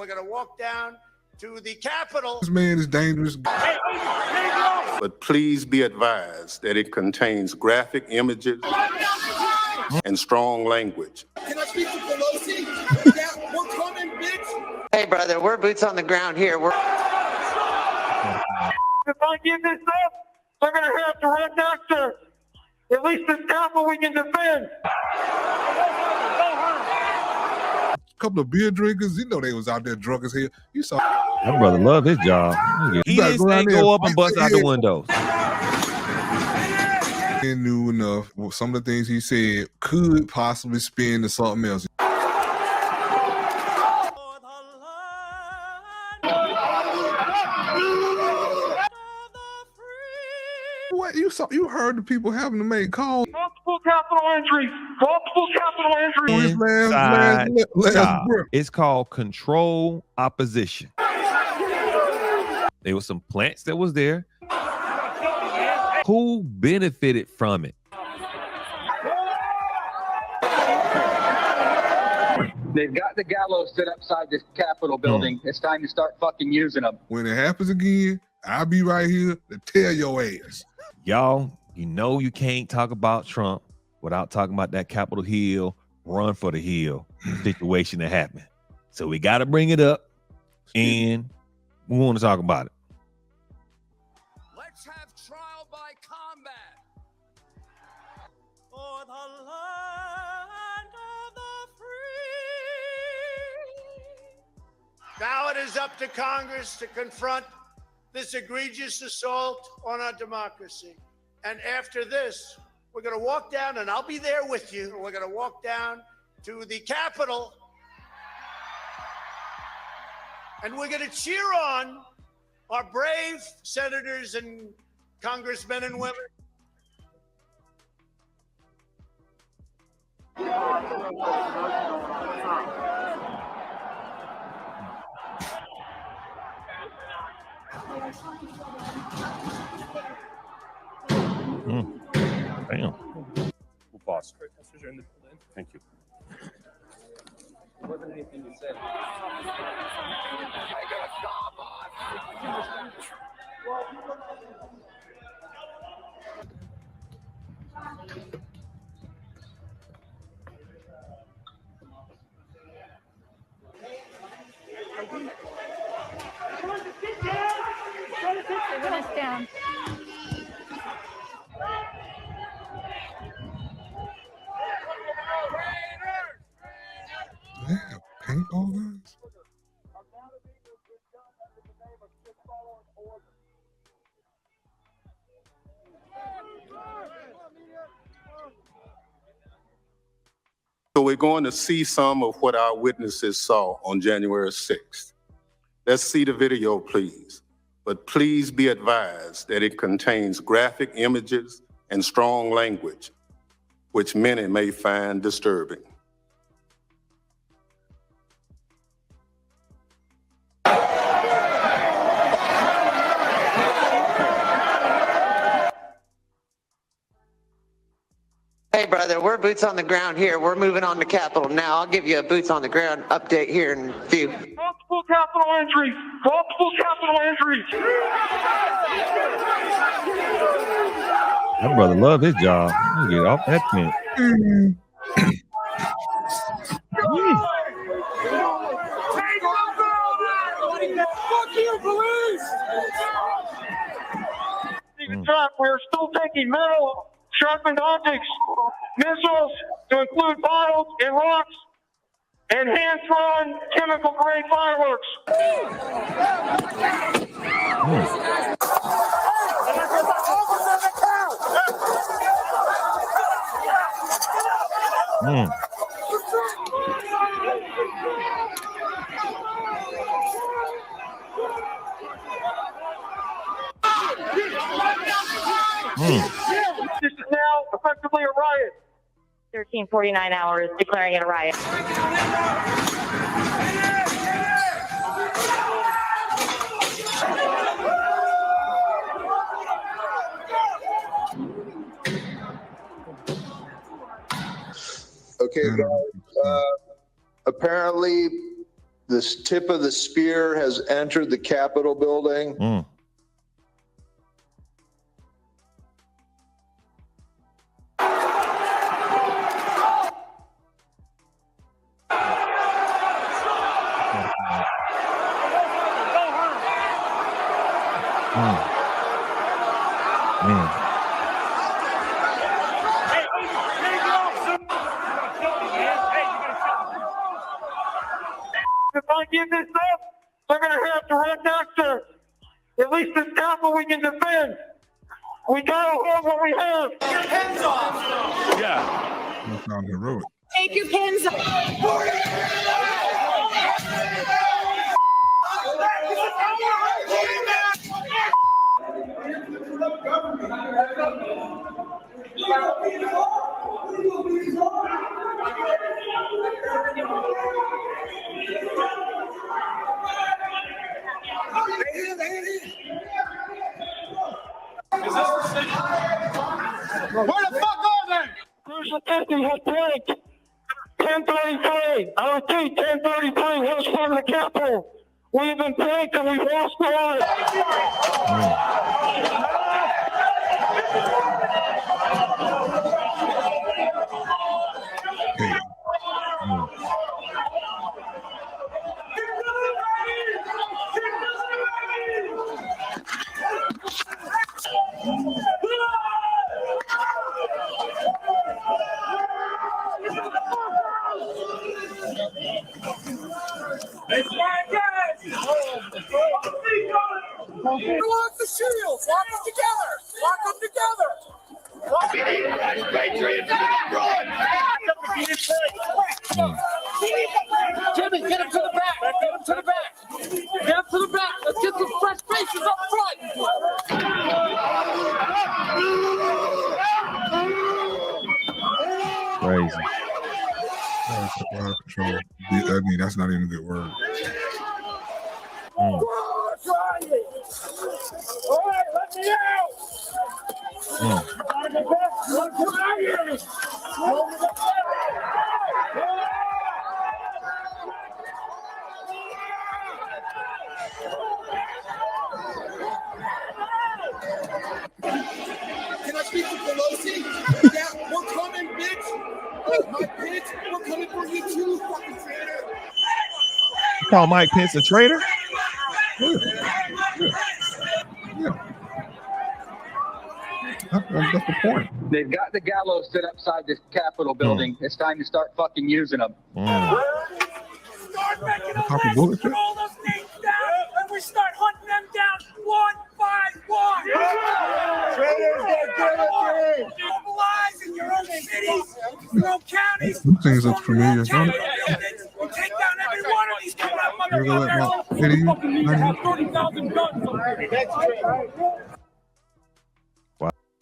we're going to walk down to the Capitol. This man is dangerous. But please be advised that it contains graphic images and strong language. Can I speak to Pelosi? Yeah, we're coming, bitch. Hey, brother, we're boots on the ground here. If I give this up, they're going to have to run back to at least this Capitol we can defend. A couple of beer drinkers, you know they was out there drunk as hell. You saw My brother love his job. He didn't say go up and bust out the windows. He knew enough. Well, some of the things he said could possibly spin to something else. What you saw? You heard the people having to make calls. Multiple capital injuries. Multiple capital injuries. Last breath. It's called control opposition. There was some plants that was there. Who benefited from it? They've got the gallows set outside this Capitol building. It's time to start fucking using them. When it happens again, I'll be right here to tell your ass. Y'all, you know you can't talk about Trump without talking about that Capitol Hill, run for the hill situation that happened. So we got to bring it up, and we want to talk about it. Let's have trial by combat. For the land of the free. Now it is up to Congress to confront this egregious assault on our democracy. And after this, we're going to walk down, and I'll be there with you. We're going to walk down to the Capitol, and we're going to cheer on our brave senators and congressmen and women. Damn. We'll pause. Thank you. Wasn't anything you said. Sit down. They have paintball guns? So we're going to see some of what our witnesses saw on January 6th. Let's see the video, please. But please be advised that it contains graphic images and strong language, which many may find disturbing. Hey, brother, we're boots on the ground here. We're moving on to Capitol now. I'll give you a boots on the ground update here in a few. Multiple capital injuries. Multiple capital injuries. My brother love his job. He get off that tent. Fuck you, police! We're still taking metal, sharpened objects, missiles to include bottles and rocks, and hand-thrown chemical-grade fireworks. This is now effectively a riot. 1349 hours declaring it a riot. Okay, guys. Apparently, This tip of the spear has entered the Capitol building. Mm. If I give this up, they're going to have to run next to us. At least this Capitol we can defend. We got to hold what we have. Take your pins off. Yeah. That sounds heroic. Take your pins Where the fuck are they? Crucial 50 has planked. 1033. I repeat, 1033 was from the Capitol. We have been pranked and we've lost the lives. Lock the shields. Lock them together. Lock them together. Jimmy, get him to the back. Get him to the back. Get him to the back. Let's get some fresh faces up front. Crazy. That's out of control. I mean, that's not even a good word. All right, let me out. Can I speak to Pelosi? Yeah, we're coming, bitch. My bitch, we're coming for you too, fucking traitor. You call Mike Pence a traitor? That's the point. They've got the gallows set outside this Capitol building. It's time to start fucking using them. Start making a Talking list bullshit. of all those names down, and we start hunting them down one by one. Mobilize in your own cities, your own counties. Them things look familiar, don't it? We take down every one of these coming up You're gonna let motherfuckers. my idiot- Fucking need to have 30,000 guns up there.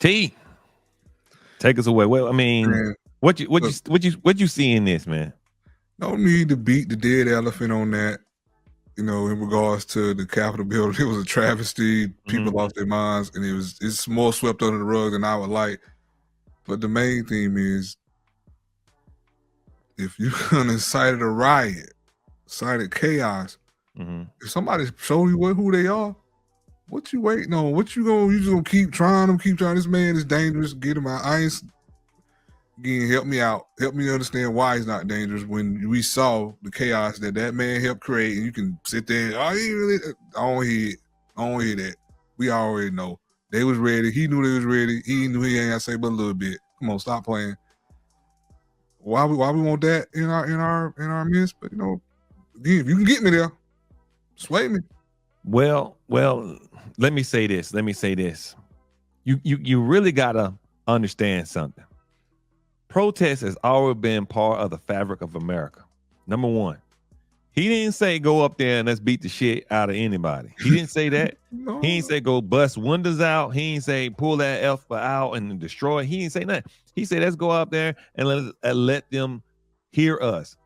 T, take us away. Well, I mean, Man, what you see in this, man? no need to beat the dead elephant on that. You know, in regards to the Capitol building, it was a travesty. People lost their minds, and it's more swept under the rug than I would like. But the main theme is, if you're gonna incite a riot, incite chaos, if somebody show you who they are, what you waiting on? What you just gonna keep trying them, keep trying? This man is dangerous. Get him out. Again, help me out. Help me understand why he's not dangerous when we saw the chaos that man helped create. And you can sit there, I don't hear that. We already know. They was ready. He knew they was ready. He knew he ain't got to say but a little bit. Come on, stop playing. Why we want that in our midst? But you know, again, if you can get me there, sway me. Well, let me say this. You really gotta understand something. Protest has always been part of the fabric of America. Number one, he didn't say go up there and let's beat the shit out of anybody. He didn't say that. No. He didn't say go bust windows out. He didn't say pull that alpha out and destroy it. He didn't say nothing. He said let's go out there and let them hear us.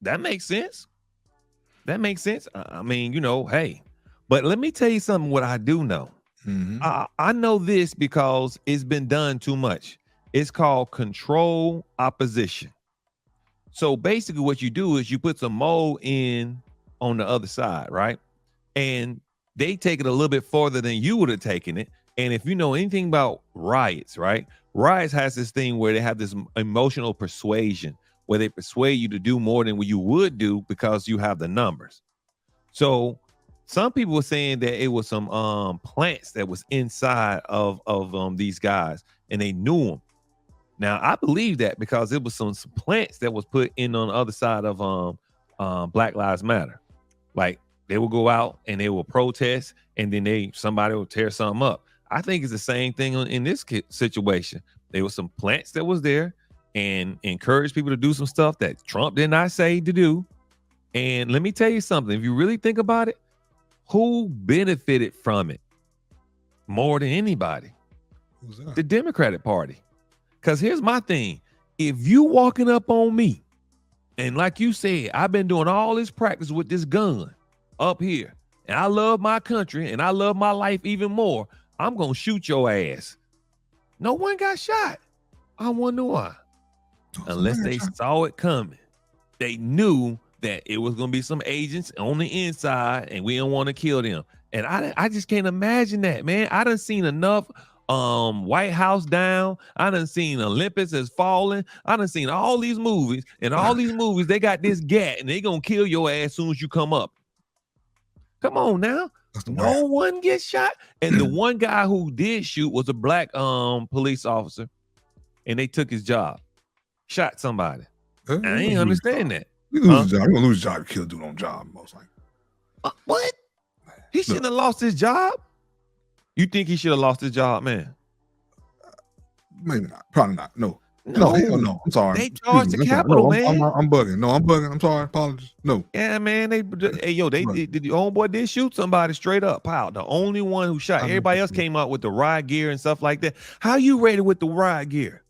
That makes sense. I mean, you know, hey, but let me tell you something. What I do know, I know this because it's been done too much. It's called control opposition. So basically what you do is you put some mold in on the other side, right? And they take it a little bit farther than you would have taken it. And if you know anything about riots, right? Riots has this thing where they have this emotional persuasion where they persuade you to do more than what you would do because you have the numbers. So some people were saying that it was some plants that was inside of these guys and they knew them. Now I believe that because it was some plants that was put in on the other side of Black Lives Matter. Like they will go out and they will protest and then somebody will tear something up. I think it's the same thing in this situation. There was some plants that was there and encouraged people to do some stuff that Trump did not say to do. And let me tell you something. If you really think about it, who benefited from it more than anybody? Who's that? The Democratic Party. Because here's my thing. If you walking up on me, and like you said, I've been doing all this practice with this gun up here, and I love my country, and I love my life even more, I'm going to shoot your ass. No one got shot. I wonder why. Unless they saw it coming. They knew that it was going to be some agents on the inside, and we don't want to kill them. And I just can't imagine that, man. I done seen enough White House down. I done seen Olympus has fallen. I done seen all these movies, and all these movies, they got this gat, and they going to kill your ass as soon as you come up. Come on now. No one gets shot. And the one guy who did shoot was a black police officer, and they took his job. Shot somebody. I ain't understand that. You lose a job. You're gonna lose a job to kill a dude on job, most likely. What? He shouldn't have lost his job. You think he should have lost his job, man? Maybe not. Probably not. No. Hell no. I'm sorry. They charged the Capitol, man. I'm bugging. No, I'm bugging. I'm sorry. Apologies. No. Yeah, man. The homeboy did shoot somebody straight up. Pow. The only one who shot. Everybody else came out with the riot gear and stuff like that. How you rated with the riot gear?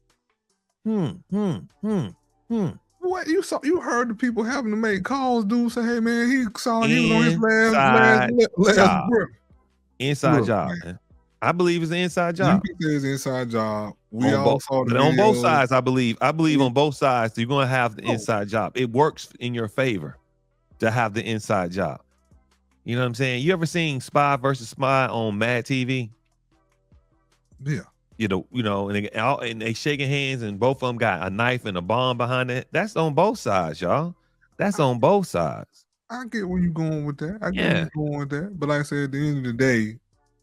What you saw? You heard the people having to make calls. Dude say, "Hey man, he saw he was on his last breath." Inside job, man. I believe it's an inside job. You can say it's an inside job. We all saw the on both sides. I believe on both sides you're gonna have the inside job. It works in your favor to have the inside job. You know what I'm saying? You ever seen Spy versus Spy on Mad TV? Yeah. You know, and they shaking hands, and both of them got a knife and a bomb behind it. That's on both sides, y'all. That's on both sides. I get where you're going with that. I get where you're going with that. But like I said, at the end of the day,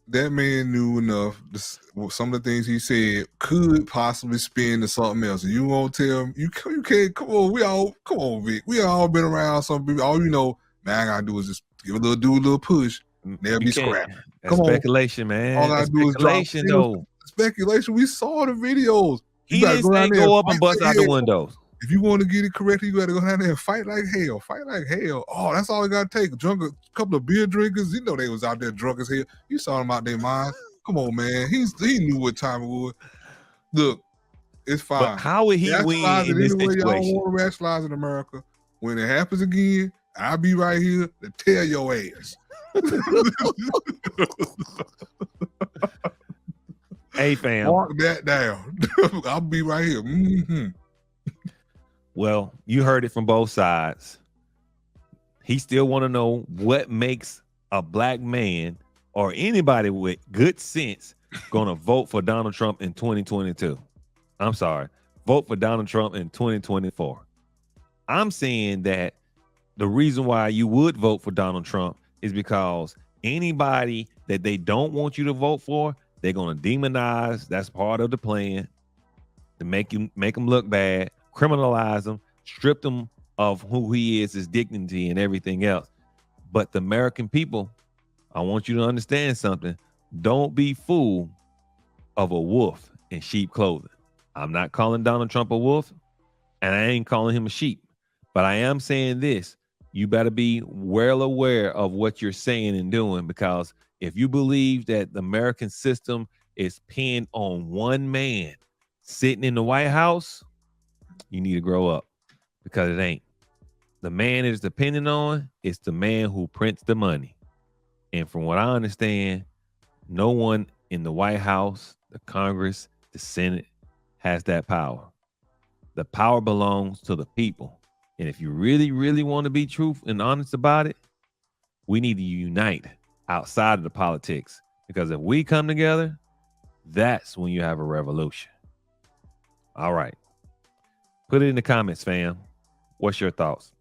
that man knew enough. Some of the things he said could possibly spin to something else. And you won't tell him. You can't. Come on, Vic. We all been around some people. All you know, man, I gotta do is just give a little push. They'll be scrapping. That's speculation, man. All I do is speculation, though. Speculation. We saw the videos. He didn't say go up and bust out the windows. If you want to get it correct, you got to go down there and fight like hell. Fight like hell. Oh, that's all you got to take. Drunk a couple of beer drinkers. You know they was out there drunk as hell. You saw them out their minds. Come on, man. He knew what time it was. Look, it's fine. But how would he win in this situation? Y'all want to rationalize in America. When it happens again, I'll be right here to tear your ass. Hey, fam. Mark that down. I'll be right here. Mm-hmm. Well, you heard it from both sides. He still want to know what makes a black man or anybody with good sense going to vote for Donald Trump in 2022. I'm sorry. Vote for Donald Trump in 2024. I'm saying that the reason why you would vote for Donald Trump is because anybody that they don't want you to vote for, they're going to demonize. That's part of the plan to make them look bad, criminalize them, strip them of who he is, his dignity and everything else. But the American people, I want you to understand something. Don't be fooled of a wolf in sheep clothing. I'm not calling Donald Trump a wolf, and I ain't calling him a sheep. But I am saying this. You better be well aware of what you're saying and doing, because if you believe that the American system is pinned on one man sitting in the White House, you need to grow up, because it ain't. The man it is dependent on is the man who prints the money. And from what I understand, no one in the White House, the Congress, the Senate has that power. The power belongs to the people. And if you really, really want to be truthful and honest about it, we need to unite outside of the politics. Because if we come together, that's when you have a revolution. All right. Put it in the comments, fam. What's your thoughts?